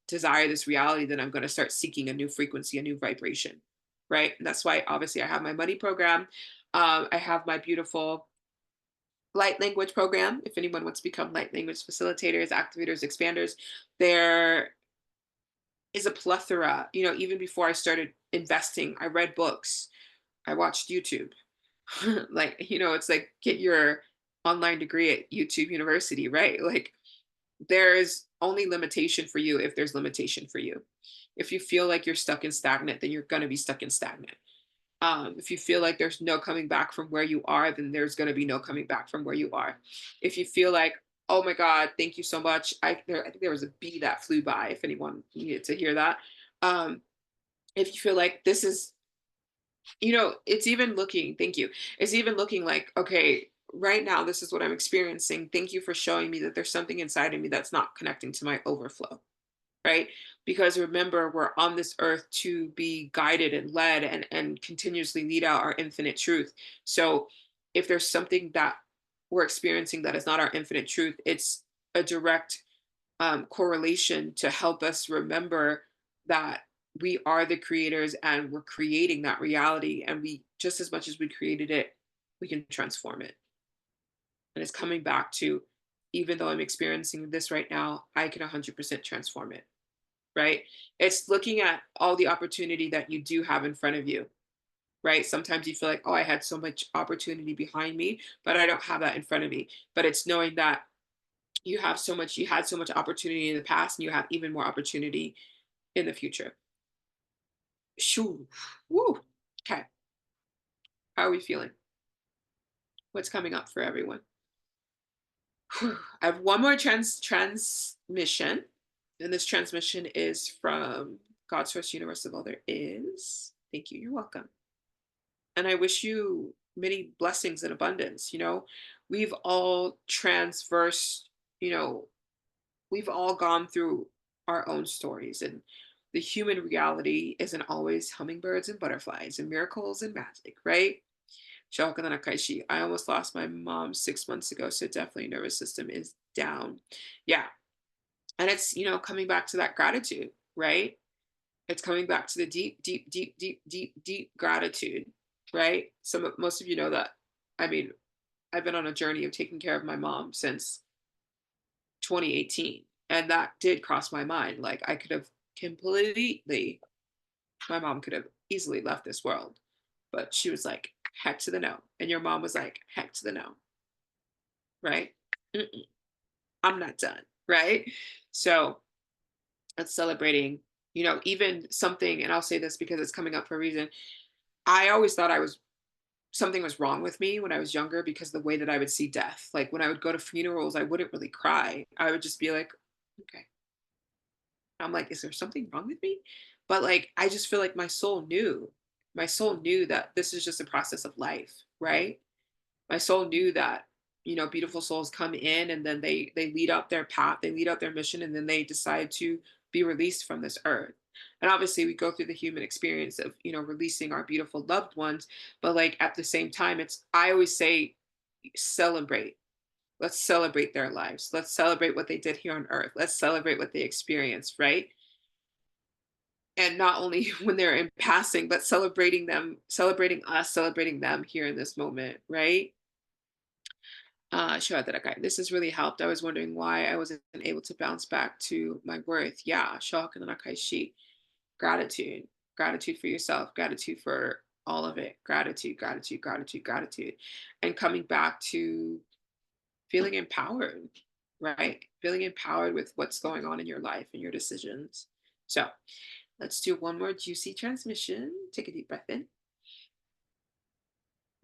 desire this reality, then I'm going to start seeking a new frequency, a new vibration. Right. And that's why obviously I have my money program. I have my beautiful light language program. If anyone wants to become light language facilitators, activators, expanders, there is a plethora. Even before I started investing, I read books, I watched YouTube. It's like get your online degree at YouTube University, right? Like there's only limitation for you if there's limitation for you. If you feel like you're stuck in stagnant, then you're going to be stuck in stagnant. If you feel like there's no coming back from where you are, then there's going to be no coming back from where you are. If you feel like, oh my God, thank you so much. I think there was a bee that flew by, if anyone needed to hear that. Um, if you feel like this is, it's even looking, thank you. It's even looking like, okay, right now, this is what I'm experiencing. Thank you for showing me that there's something inside of me that's not connecting to my overflow, right? Because remember, we're on this earth to be guided and led and continuously lead out our infinite truth. So if there's something that we're experiencing that is not our infinite truth, it's a direct correlation to help us remember that we are the creators and we're creating that reality. And we, just as much as we created it, we can transform it. And it's coming back to, even though I'm experiencing this right now, I can 100% transform it, right? It's looking at all the opportunity that you do have in front of you, right? Sometimes you feel like, oh, I had so much opportunity behind me, but I don't have that in front of me. But it's knowing that you had so much opportunity in the past and you have even more opportunity in the future. Shoo. Woo. Okay. How are we feeling? What's coming up for everyone? Whew. I have one more transmission, and this transmission is from God's first universe of all there is. Thank you. You're welcome. And I wish you many blessings and abundance. We've all transversed, you know, we've all gone through our own stories, and the human reality isn't always hummingbirds and butterflies and miracles and magic, right? Shokunana Kaishi. I almost lost my mom 6 months ago, so definitely nervous system is down. Yeah. And it's, coming back to that gratitude, right? It's coming back to the deep, deep, deep, deep, deep, deep gratitude, right? Most of you know that. I mean, I've been on a journey of taking care of my mom since 2018. And that did cross my mind. Like I could have completely, my mom could have easily left this world. But she was like, heck to the no. And your mom was like, heck to the no, right? Mm-mm, I'm not done, right? So it's celebrating, even something, and I'll say this because it's coming up for a reason. I always thought something was wrong with me when I was younger because the way that I would see death. Like when I would go to funerals, I wouldn't really cry. I would just be like, okay. I'm like, is there something wrong with me? But like, I just feel like my soul knew that this is just a process of life, right? My soul knew that beautiful souls come in, and then they lead out their path, they lead out their mission, and then they decide to be released from this earth. And obviously we go through the human experience of, releasing our beautiful loved ones, but like at the same time, I always say, celebrate. Let's celebrate their lives. Let's celebrate what they did here on earth. Let's celebrate what they experienced, right? And not only when they're in passing, but celebrating them, celebrating us, celebrating them here in this moment, right? Shoatarakai. This has really helped. I was wondering why I wasn't able to bounce back to my worth. Yeah, Shoakanakaishi. Gratitude. Gratitude for yourself. Gratitude for all of it. Gratitude, gratitude, gratitude, gratitude. And coming back to feeling empowered, right? Feeling empowered with what's going on in your life and your decisions. So let's do one more juicy transmission. Take a deep breath in.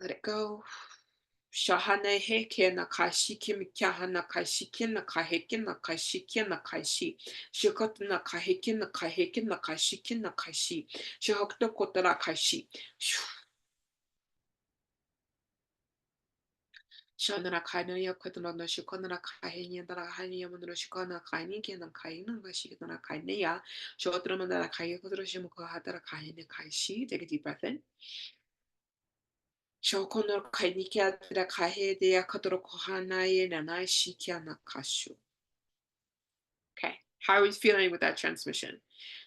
Let it go. Shahane heke na kashi kimikyaha na kashi kin na kaheke na kashi kin na kashi. Shikot na kaheke na kaheke na kashi kin na kashi. Shihokto kotara kashi. Shanara kaino kwetano no shikona kahenya dara hanya mono shikona kaini kin na kaina kashi na kaineya. Shotro mandara kaya kotro shimuko hatara kahene kashi. Take a deep breath in. Shokono kainikia tira kahe dea katoro kohanae nanai shikia nakashu. Okay. How are you feeling with that transmission?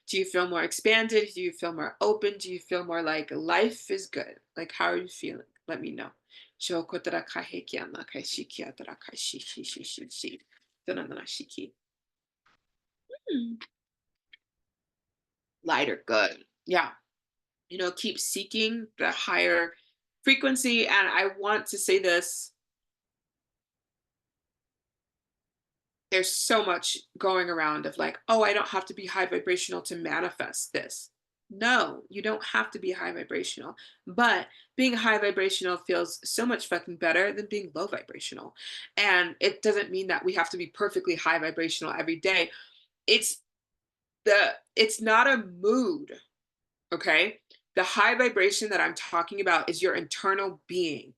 Do you feel more expanded? Do you feel more open? Do you feel more like life is good? Like, how are you feeling? Let me know. Shokotara kahe kia nakai shikia tara kai shi shi shi shi shi. Danana shiki. Lighter, good. Yeah. Keep seeking the higher frequency. And I want to say this. There's so much going around of like, oh, I don't have to be high vibrational to manifest this. No, you don't have to be high vibrational, but being high vibrational feels so much fucking better than being low vibrational. And it doesn't mean that we have to be perfectly high vibrational every day. It's it's not a mood, okay? The high vibration that I'm talking about is your internal being,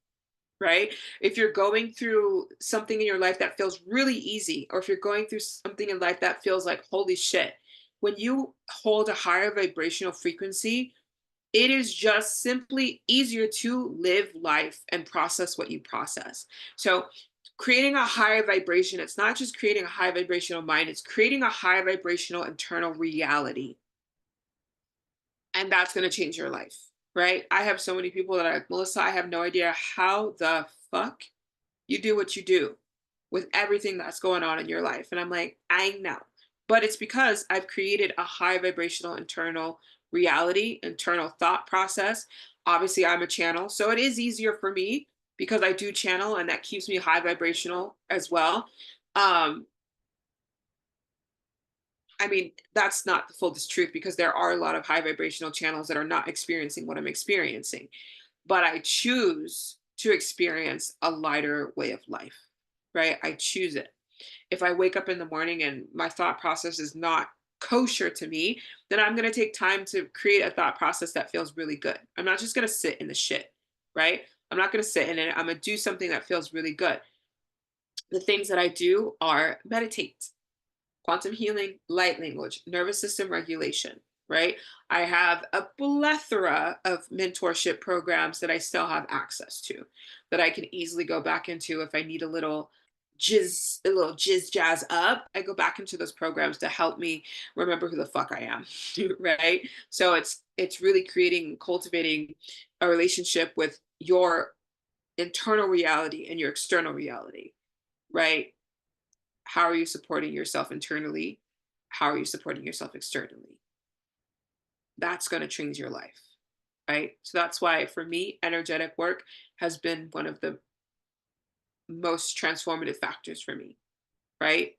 right? If you're going through something in your life that feels really easy, or if you're going through something in life that feels like, holy shit, when you hold a higher vibrational frequency, it is just simply easier to live life and process what you process. So, creating a higher vibration, it's not just creating a high vibrational mind, it's creating a high vibrational internal reality. And that's going to change your life, right? I have so many people that are like, Melissa, I have no idea how the fuck you do what you do with everything that's going on in your life. And I'm like, I know. But it's because I've created a high vibrational internal reality, internal thought process. Obviously, I'm a channel. So it is easier for me because I do channel, and that keeps me high vibrational as well. I mean, that's not the fullest truth, because there are a lot of high vibrational channels that are not experiencing what I'm experiencing. But I choose to experience a lighter way of life, right? I choose it. If I wake up in the morning and my thought process is not kosher to me, then I'm going to take time to create a thought process that feels really good. I'm not just going to sit in the shit, right? I'm not going to sit in it. I'm going to do something that feels really good. The things that I do are meditate, quantum healing, light language, nervous system regulation, right? I have a plethora of mentorship programs that I still have access to, that I can easily go back into if I need a little jizz jazz up. I go back into those programs to help me remember who the fuck I am, right? So it's really creating, cultivating a relationship with your internal reality and your external reality, right? How are you supporting yourself internally? How are you supporting yourself externally? That's going to change your life, right? So that's why for me, energetic work has been one of the most transformative factors for me, right?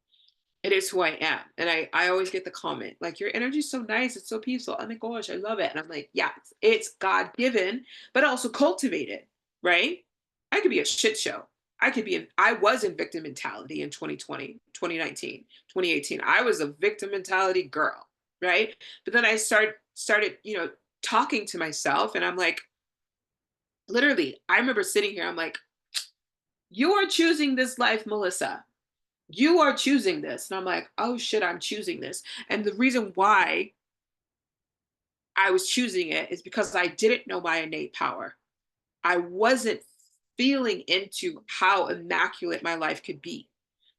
It is who I am. And I always get the comment, like, your energy is so nice. It's so peaceful. Oh my gosh, I love it. And I'm like, yeah, it's God given, but also cultivated, right? I could be a shit show. I was in victim mentality in 2020, 2019, 2018. I was a victim mentality girl, right? But then I started, talking to myself, and I'm like, literally, I remember sitting here, I'm like, You are choosing this life, Melissa. You are choosing this. And I'm like, oh shit, I'm choosing this. And the reason why I was choosing it is because I didn't know my innate power. I wasn't feeling into how immaculate my life could be.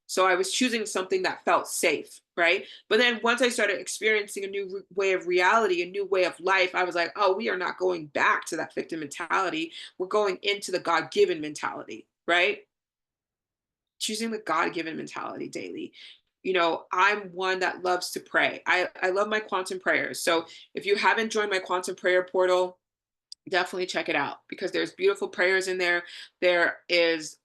So I was choosing something that felt safe, right? But then once I started experiencing a new way of reality, a new way of life, I was like, oh, we are not going back to that victim mentality. We're going into the God given mentality, right? Choosing the God given mentality daily. You know, I'm one that loves to pray. I love my quantum prayers. So if you haven't joined my quantum prayer portal, definitely check it out because there's beautiful prayers in there. There's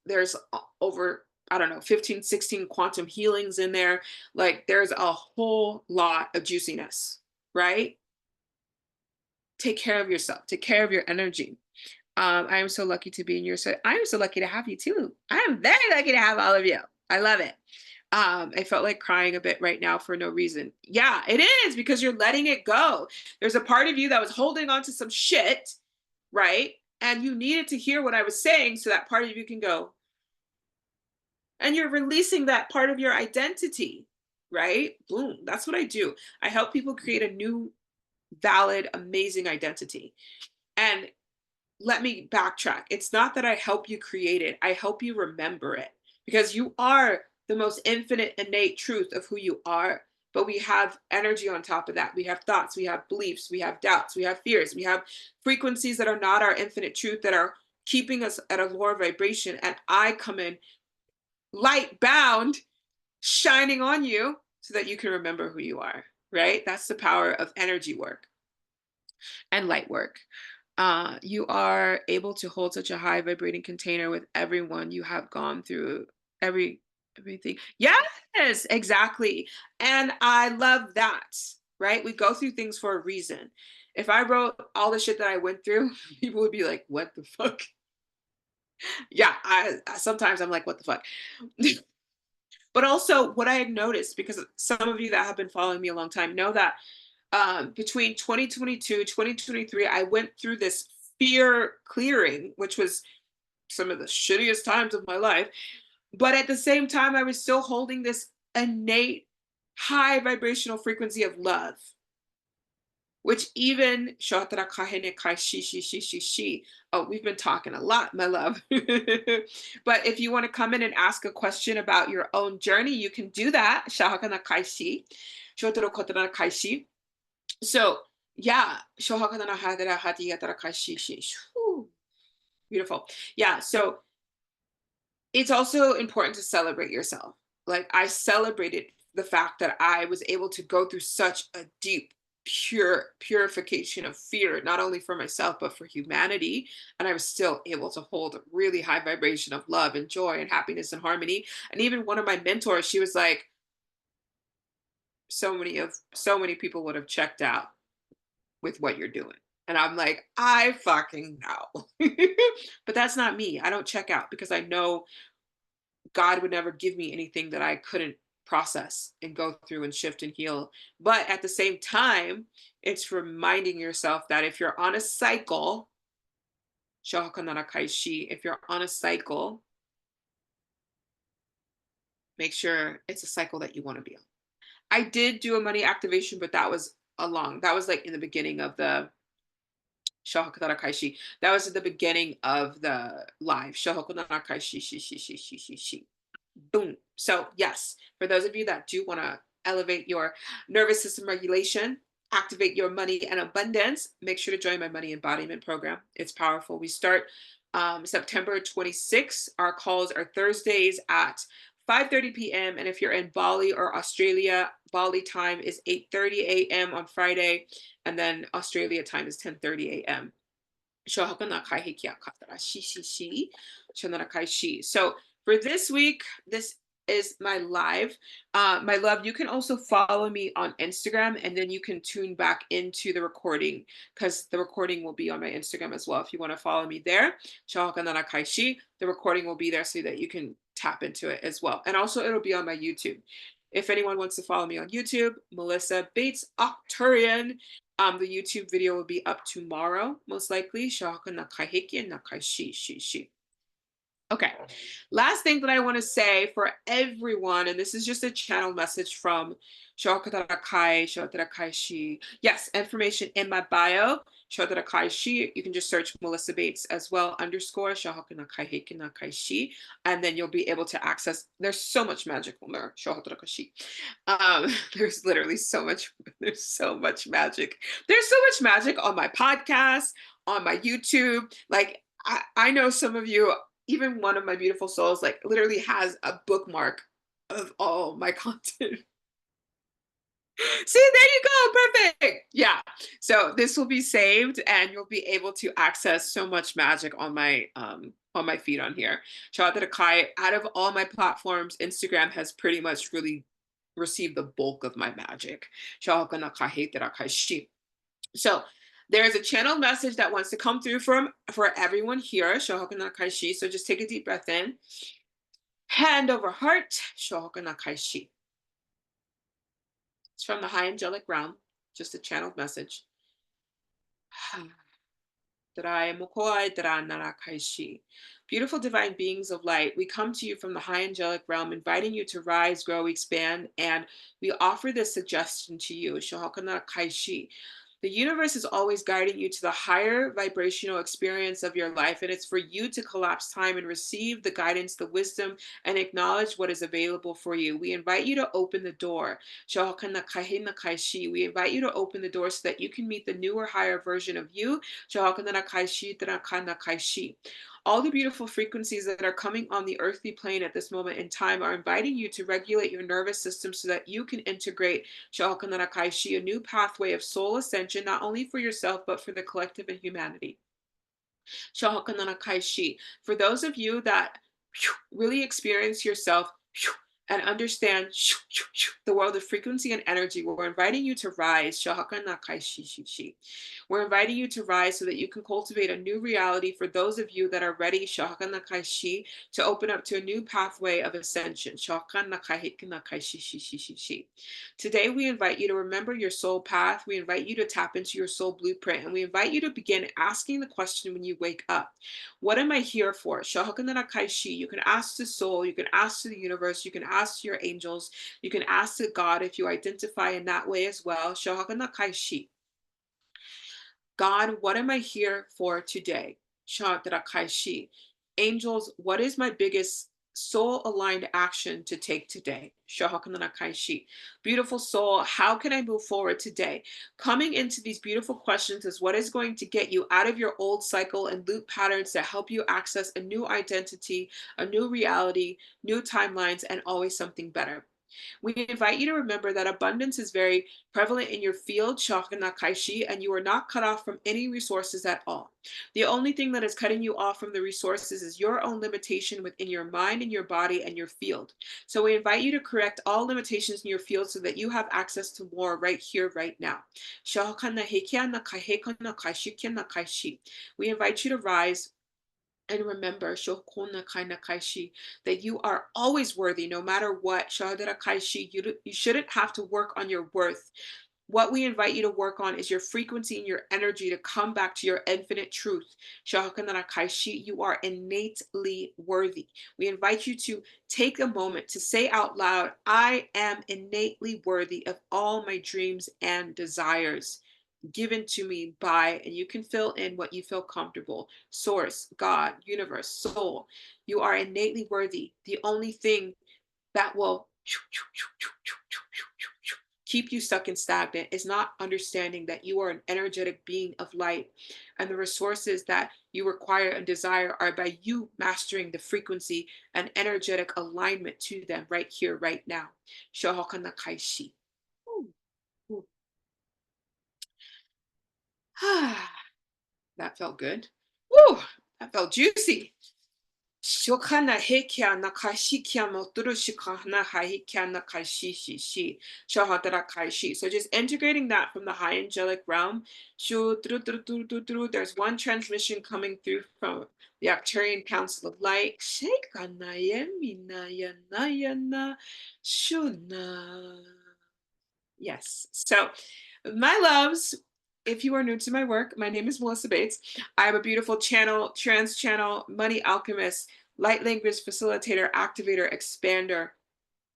over, I don't know, 15, 16 quantum healings in there. Like there's a whole lot of juiciness, right? Take care of yourself, take care of your energy. I am so lucky to be in your set. I am so lucky to have you too. I am very lucky to have all of you. I love it. I felt like crying a bit right now for no reason. Yeah, it is because you're letting it go. There's a part of you that was holding on to some shit, right? And you needed to hear what I was saying so that part of you can go. And you're releasing that part of your identity, right? Boom. That's what I do. I help people create a new, valid, amazing identity. And let me backtrack. It's not that I help you create it, I help you remember it because you are the most infinite, innate truth of who you are. But we have energy on top of that. We have thoughts, we have beliefs, we have doubts, we have fears, we have frequencies that are not our infinite truth that are keeping us at a lower vibration. And I come in light bound, shining on you so that you can remember who you are, right? That's the power of energy work and light work. You are able to hold such a high vibrating container with everyone you have gone through everything. Yes, exactly. And I love that, right? We go through things for a reason. If I wrote all the shit that I went through, people would be like, what the fuck? Yeah, sometimes I'm like, what the fuck? But also what I had noticed, because some of you that have been following me a long time know that between 2022, 2023, I went through this fear clearing, which was some of the shittiest times of my life. But at the same time, I was still holding this innate high vibrational frequency of love, which even oh, we've been talking a lot, my love. But if you want to come in and ask a question about your own journey, you can do that. So yeah, beautiful. Yeah, so it's also important to celebrate yourself. Like I celebrated the fact that I was able to go through such a deep, pure purification of fear, not only for myself, but for humanity. And I was still able to hold a really high vibration of love and joy and happiness and harmony. And even one of my mentors, she was like, so many people would have checked out with what you're doing. And I'm like, I fucking know. But that's not me. I don't check out because I know God would never give me anything that I couldn't process and go through and shift and heal. But at the same time, it's reminding yourself that if you're on a cycle, if you're on a cycle, make sure it's a cycle that you want to be on. I did do a money activation, but that was like in the beginning of the Shohakunarakaishi. That was at the beginning of the live. Shohakunarakaishi. Boom. So, yes, for those of you that do want to elevate your nervous system regulation, activate your money and abundance, make sure to join my money embodiment program. It's powerful. We start September 26th. Our calls are Thursdays at 5:30 p.m. And if you're in Bali or Australia, Bali time is 8:30 a.m. on Friday, and then Australia time is 10:30 a.m. So for this week, this is my live. My love, you can also follow me on Instagram and then you can tune back into the recording because the recording will be on my Instagram as well. If you want to follow me there, the recording will be there so that you can tap into it as well. And also it'll be on my YouTube. If anyone wants to follow me on YouTube, Melissa Bates Octurian. The YouTube video will be up tomorrow, most likely. Okay. Last thing that I want to say for everyone, and this is just a channel message from Shokatarakai, Shotarakai Shi. Yes, information in my bio, Shotarakai Shi. You can just search Melissa Bates as well, underscore Shahokanakai Hekinakai Shi, and then you'll be able to access. There's so much magic on there, Shotarakai Shi. There's literally so much, there's so much magic. There's so much magic on my podcast, on my YouTube. Like, I know some of you, even one of my beautiful souls, like literally has a bookmark of all my content. See, there you go. Perfect. Yeah. So this will be saved and you'll be able to access so much magic on my feed on here. Charlotte Akai, out of all my platforms, Instagram has pretty much really received the bulk of my magic. So there's a channel message that wants to come through for everyone here. So just take a deep breath in. Hand over heart. It's from the high angelic realm, just a channeled message. Beautiful divine beings of light, we come to you from the high angelic realm, inviting you to rise, grow, expand, and we offer this suggestion to you. The universe is always guiding you to the higher vibrational experience of your life, and it's for you to collapse time and receive the guidance, the wisdom, and acknowledge what is available for you. We invite you to open the door. We invite you to open the door so that you can meet the newer, higher version of you. All the beautiful frequencies that are coming on the earthly plane at this moment in time are inviting you to regulate your nervous system so that you can integrate a new pathway of soul ascension, not only for yourself, but for the collective and humanity. For those of you that really experience yourself and understand the world of frequency and energy, we're inviting you to rise. We're inviting you to rise so that you can cultivate a new reality for those of you that are ready to open up to a new pathway of ascension. Today, we invite you to remember your soul path. We invite you to tap into your soul blueprint, and we invite you to begin asking the question when you wake up: what am I here for? You can ask the soul, you can ask to the universe, you can ask to your angels, you can ask to God if you identify in that way as well. God, what am I here for today? Angels, what is my biggest soul aligned action to take today? Beautiful soul, how can I move forward today? Coming into these beautiful questions is what is going to get you out of your old cycle and loop patterns that help you access a new identity, a new reality, new timelines, and always something better. We invite you to remember that abundance is very prevalent in your field, and you are not cut off from any resources at all. The only thing that is cutting you off from the resources is your own limitation within your mind and your body and your field. So we invite you to correct all limitations in your field so that you have access to more right here, right now. We invite you to rise and remember, that you are always worthy no matter what. You shouldn't have to work on your worth. What we invite you to work on is your frequency and your energy to come back to your infinite truth. You are innately worthy. We invite you to take a moment to say out loud, I am innately worthy of all my dreams and desires given to me by, and you can fill in what you feel comfortable: source, God, universe, soul. You are innately worthy. The only thing that will keep you stuck and stagnant is not understanding that you are an energetic being of light, and the resources that you require and desire are by you mastering the frequency and energetic alignment to them right here, right now. That felt good. Woo! That felt juicy. Shokana hekia nakashikia moturu shikana haikia nakashishi shahatara kaishi. So just integrating that from the high angelic realm. There's one transmission coming through from the Arcturian Council of Light. Shekana yemina yana shuna. Yes. So, my loves, if you are new to my work, my name is Melissa Bates. I have a beautiful channel, trans channel, money alchemist, light language facilitator, activator, expander.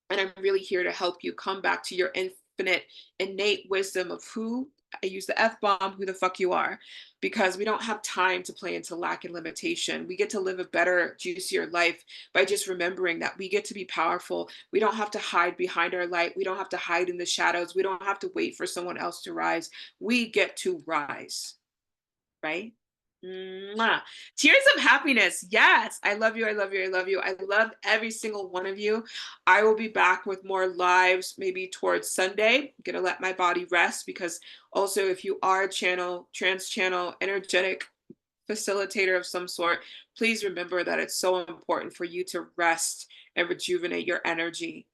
And I'm really here to help you come back to your infinite, innate wisdom of who, I use the F bomb, who the fuck you are, because we don't have time to play into lack and limitation. We get to live a better, juicier life by just remembering that we get to be powerful. We don't have to hide behind our light. We don't have to hide in the shadows. We don't have to wait for someone else to rise. We get to rise, right? Mwah. Tears of happiness. Yes. I love you. I love you. I love you. I love every single one of you. I will be back with more lives maybe towards Sunday. I'm going to let my body rest because also if you are a trans channel, energetic facilitator of some sort, please remember that it's so important for you to rest and rejuvenate your energy.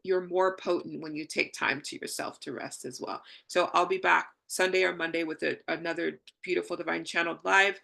You're more potent when you take time to yourself to rest as well. So I'll be back Sunday or Monday with another beautiful Divine Channeled Live.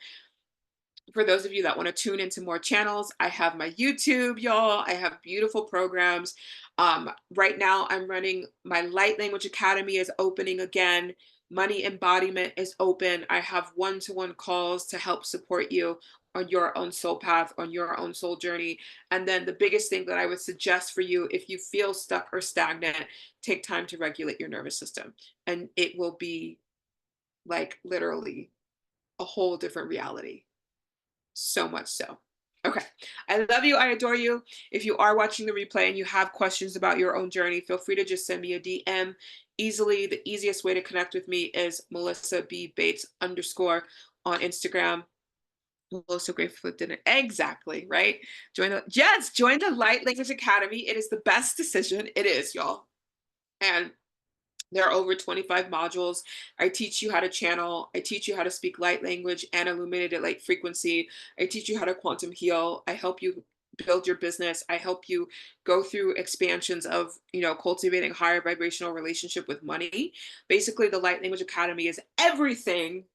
For those of you that want to tune into more channels, I have my YouTube, y'all. I have beautiful programs. Right now, I'm running my Light Language Academy is opening again. Money Embodiment is open. I have one-to-one calls to help support you on your own soul path, on your own soul journey. And then the biggest thing that I would suggest for you, if you feel stuck or stagnant, take time to regulate your nervous system. And it will be like literally a whole different reality. So much so. Okay. I love you. I adore you. If you are watching the replay and you have questions about your own journey, feel free to just send me a DM. Easily, the easiest way to connect with me is Melissa B. Bates _ on Instagram. I'm so grateful for dinner. Exactly, right? Join the Light Language Academy. It is the best decision. It is, y'all. And there are over 25 modules. I teach you how to channel. I teach you how to speak light language and illuminated light frequency. I teach you how to quantum heal. I help you build your business. I help you go through expansions of, cultivating higher vibrational relationship with money. Basically, the Light Language Academy is everything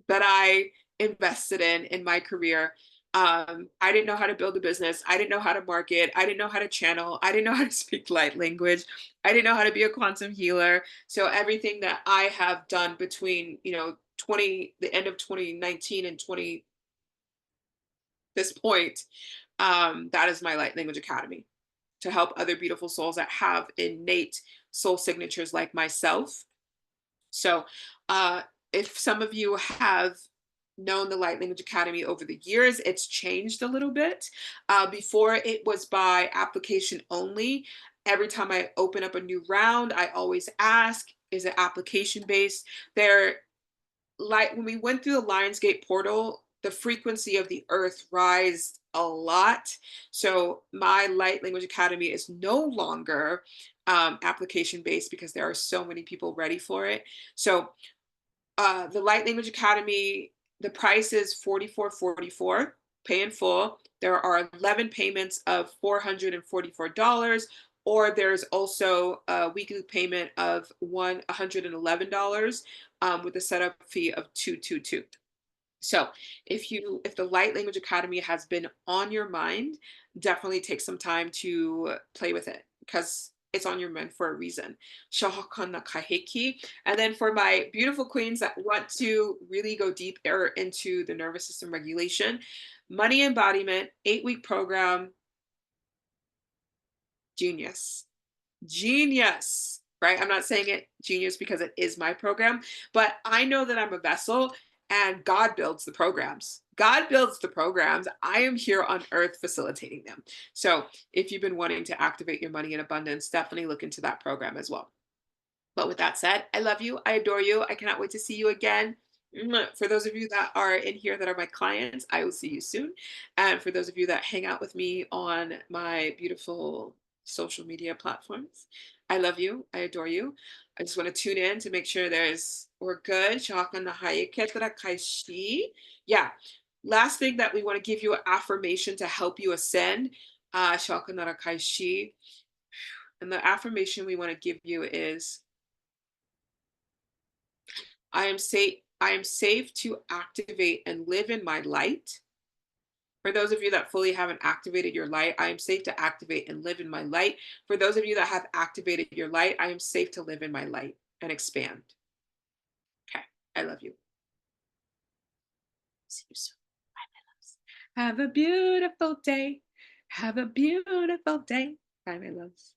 that I invested in my career. I didn't know how to build a business. I didn't know how to market. I didn't know how to channel. I didn't know how to speak light language. I didn't know how to be a quantum healer. So everything that I have done between, the end of 2019 and this point, that is my Light Language Academy to help other beautiful souls that have innate soul signatures like myself. So if some of you have known the Light Language Academy over the years, it's changed a little bit. Before it was by application only. Every time I open up a new round, I always ask, is it application based? When we went through the Lionsgate portal, the frequency of the earth rised a lot. So my Light Language Academy is no longer application based because there are so many people ready for it. So the Light Language Academy, the price is $44.44, pay in full. There are 11 payments of $444, or there's also a weekly payment of $111 with a setup fee of $222. So if the Light Language Academy has been on your mind, definitely take some time to play with it because it's on your mind for a reason. And then for my beautiful queens that want to really go deeper into the nervous system regulation, Money Embodiment, 8-week program, genius. Genius, right? I'm not saying it genius because it is my program, but I know that I'm a vessel and God builds the programs. God builds the programs. I am here on earth facilitating them. So if you've been wanting to activate your money in abundance, definitely look into that program as well. But with that said, I love you. I adore you. I cannot wait to see you again. For those of you that are in here that are my clients, I will see you soon. And for those of you that hang out with me on my beautiful social media platforms, I love you. I adore you. I just want to tune in to make sure we're good. Yeah. Last thing that we want to give you an affirmation to help you ascend. And the affirmation we want to give you is, I am safe to activate and live in my light. For those of you that fully haven't activated your light, I am safe to activate and live in my light. For those of you that have activated your light, I am safe to live in my light and expand. Okay, I love you. See you soon. Bye, my loves. Have a beautiful day. Have a beautiful day. Bye, my loves.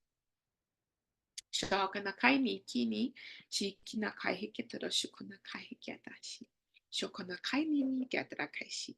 小个那开你，是きな开へけたらしゅこな開へけたし。しょこな開ににけたら開始。